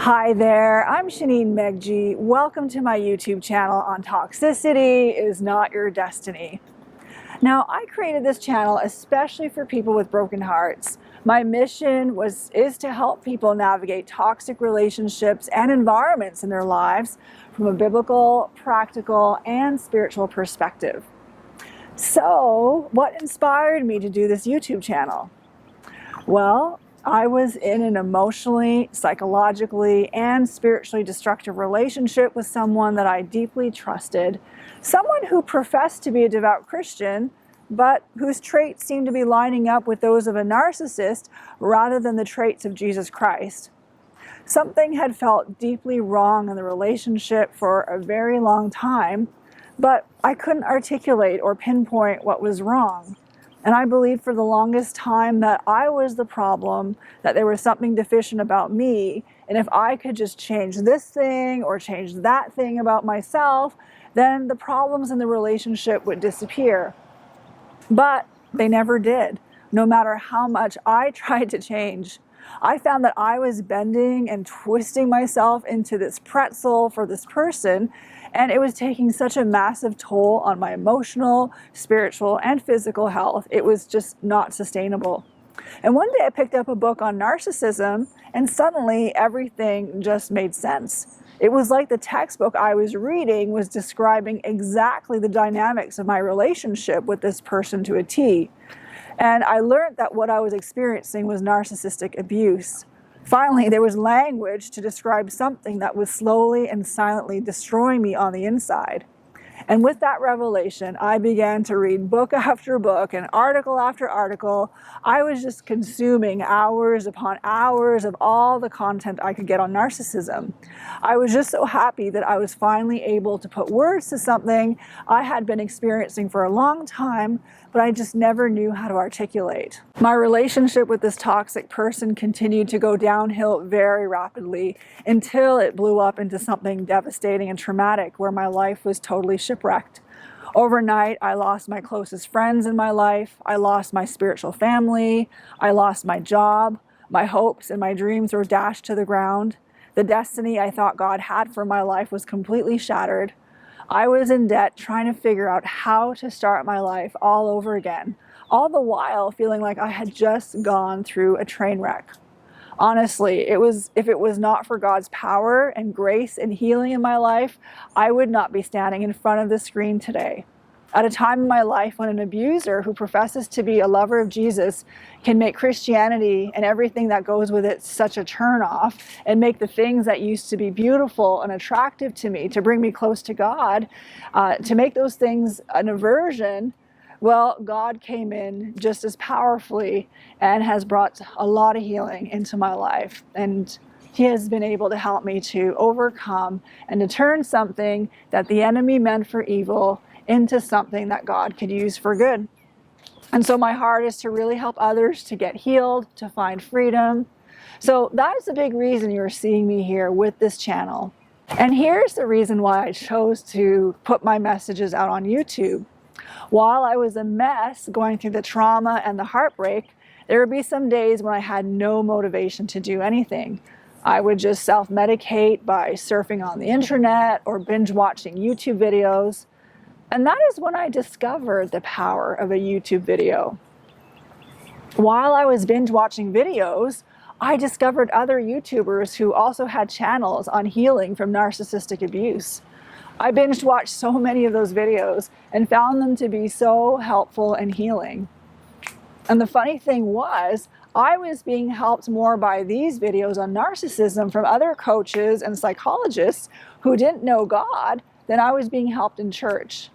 Hi there, I'm Shaneen Megji. Welcome to my YouTube channel on Toxicity is Not Your Destiny. Now, I created this channel especially for people with broken hearts. My mission is to help people navigate toxic relationships and environments in their lives from a biblical, practical, and spiritual perspective. So, what inspired me to do this YouTube channel? Well, I was in an emotionally, psychologically, and spiritually destructive relationship with someone that I deeply trusted, someone who professed to be a devout Christian, but whose traits seemed to be lining up with those of a narcissist rather than the traits of Jesus Christ. Something had felt deeply wrong in the relationship for a very long time, but I couldn't articulate or pinpoint what was wrong. And I believed for the longest time that I was the problem, that there was something deficient about me, and if I could just change this thing or change that thing about myself, then the problems in the relationship would disappear. But they never did, no matter how much I tried to change. I found that I was bending and twisting myself into this pretzel for this person, and it was taking such a massive toll on my emotional, spiritual, and physical health. It was just not sustainable. And one day I picked up a book on narcissism, and suddenly everything just made sense. It was like the textbook I was reading was describing exactly the dynamics of my relationship with this person to a T. And I learned that what I was experiencing was narcissistic abuse. Finally, there was language to describe something that was slowly and silently destroying me on the inside. And with that revelation, I began to read book after book and article after article. I was just consuming hours upon hours of all the content I could get on narcissism. I was just so happy that I was finally able to put words to something I had been experiencing for a long time, but I just never knew how to articulate. My relationship with this toxic person continued to go downhill very rapidly until it blew up into something devastating and traumatic where my life was totally shipwrecked. Overnight, I lost my closest friends in my life. I lost my spiritual family. I lost my job. My hopes and my dreams were dashed to the ground. The destiny I thought God had for my life was completely shattered. I was in debt trying to figure out how to start my life all over again, all the while feeling like I had just gone through a train wreck. Honestly, if it was not for God's power and grace and healing in my life, I would not be standing in front of the screen today. At a time in my life when an abuser who professes to be a lover of Jesus can make Christianity and everything that goes with it such a turnoff and make the things that used to be beautiful and attractive to me, to bring me close to God, to make those things an aversion, well, God came in just as powerfully and has brought a lot of healing into my life. And He has been able to help me to overcome and to turn something that the enemy meant for evil into something that God could use for good. And so my heart is to really help others to get healed, to find freedom. So that is a big reason you're seeing me here with this channel. And here's the reason why I chose to put my messages out on YouTube. While I was a mess going through the trauma and the heartbreak, there would be some days when I had no motivation to do anything. I would just self-medicate by surfing on the internet or binge watching YouTube videos. And that is when I discovered the power of a YouTube video. While I was binge watching videos, I discovered other YouTubers who also had channels on healing from narcissistic abuse. I binge watched so many of those videos and found them to be so helpful and healing. And the funny thing was, I was being helped more by these videos on narcissism from other coaches and psychologists who didn't know God than I was being helped in church.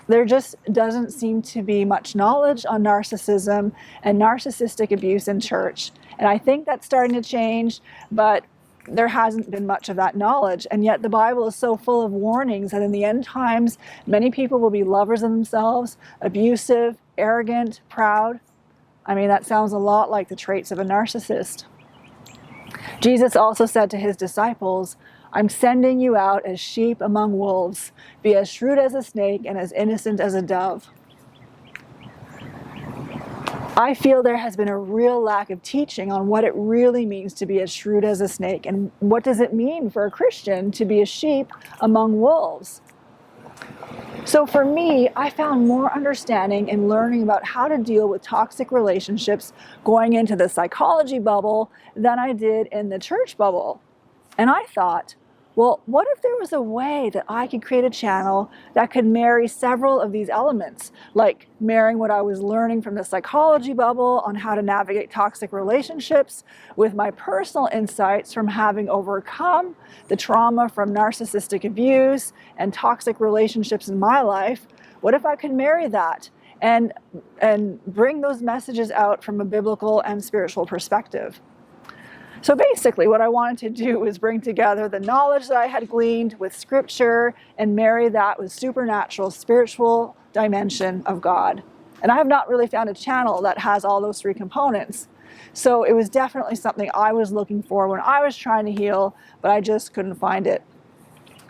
There just doesn't seem to be much knowledge on narcissism and narcissistic abuse in church. And I think that's starting to change, but there hasn't been much of that knowledge. And yet the Bible is so full of warnings that in the end times, many people will be lovers of themselves, abusive, arrogant, proud. I mean, that sounds a lot like the traits of a narcissist. Jesus also said to his disciples, "I'm sending you out as sheep among wolves. Be as shrewd as a snake and as innocent as a dove." I feel there has been a real lack of teaching on what it really means to be as shrewd as a snake, and what does it mean for a Christian to be a sheep among wolves. So for me, I found more understanding in learning about how to deal with toxic relationships going into the psychology bubble than I did in the church bubble. And I thought, well, what if there was a way that I could create a channel that could marry several of these elements, like marrying what I was learning from the psychology bubble on how to navigate toxic relationships with my personal insights from having overcome the trauma from narcissistic abuse and toxic relationships in my life? What if I could marry that and bring those messages out from a biblical and spiritual perspective? So basically what I wanted to do was bring together the knowledge that I had gleaned with scripture and marry that with supernatural, spiritual dimension of God. And I have not really found a channel that has all those three components. So it was definitely something I was looking for when I was trying to heal, but I just couldn't find it.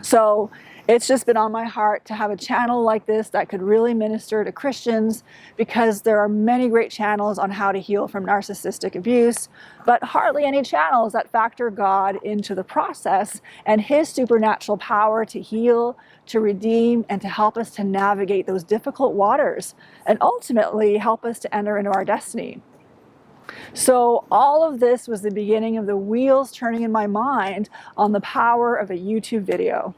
So it's just been on my heart to have a channel like this that could really minister to Christians, because there are many great channels on how to heal from narcissistic abuse, but hardly any channels that factor God into the process and His supernatural power to heal, to redeem, and to help us to navigate those difficult waters and ultimately help us to enter into our destiny. So all of this was the beginning of the wheels turning in my mind on the power of a YouTube video.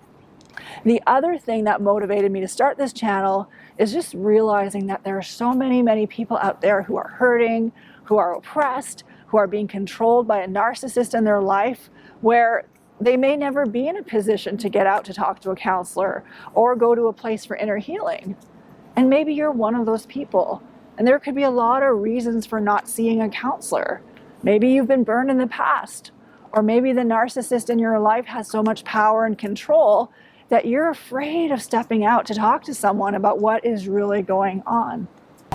The other thing that motivated me to start this channel is just realizing that there are so many people out there who are hurting, who are oppressed, who are being controlled by a narcissist in their life, where they may never be in a position to get out to talk to a counselor or go to a place for inner healing. And maybe you're one of those people. And there could be a lot of reasons for not seeing a counselor. Maybe you've been burned in the past, or maybe the narcissist in your life has so much power and control that you're afraid of stepping out to talk to someone about what is really going on.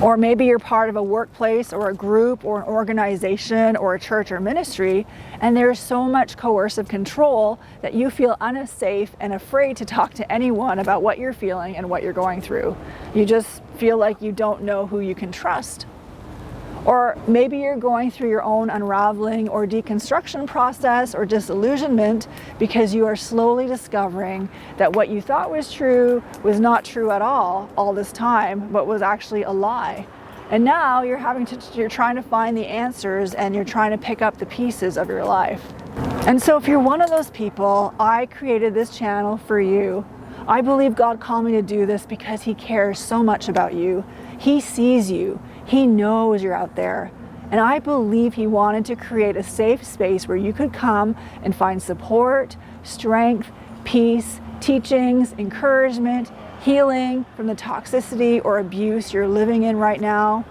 Or maybe you're part of a workplace or a group or an organization or a church or ministry, and there's so much coercive control that you feel unsafe and afraid to talk to anyone about what you're feeling and what you're going through. You just feel like you don't know who you can trust. Or maybe you're going through your own unraveling or deconstruction process or disillusionment because you are slowly discovering that what you thought was true was not true at all this time, but was actually a lie. And now you're trying to find the answers, and you're trying to pick up the pieces of your life. And so if you're one of those people, I created this channel for you. I believe God called me to do this because He cares so much about you. He sees you. He knows you're out there. And I believe He wanted to create a safe space where you could come and find support, strength, peace, teachings, encouragement, healing from the toxicity or abuse you're living in right now.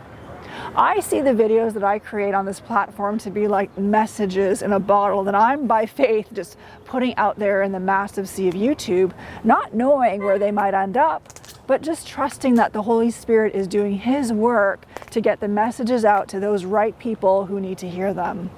I see the videos that I create on this platform to be like messages in a bottle that I'm by faith just putting out there in the massive sea of YouTube, not knowing where they might end up, but just trusting that the Holy Spirit is doing His work to get the messages out to those right people who need to hear them.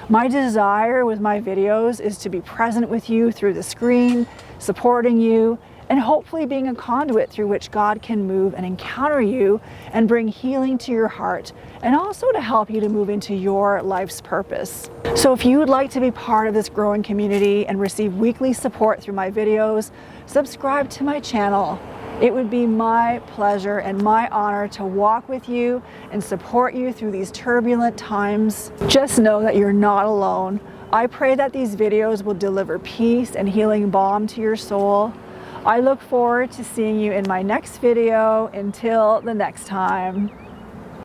My desire with my videos is to be present with you through the screen, supporting you, and hopefully being a conduit through which God can move and encounter you and bring healing to your heart, and also to help you to move into your life's purpose. So if you would like to be part of this growing community and receive weekly support through my videos, subscribe to my channel. It would be my pleasure and my honor to walk with you and support you through these turbulent times. Just know that you're not alone. I pray that these videos will deliver peace and healing balm to your soul. I look forward to seeing you in my next video. Until the next time.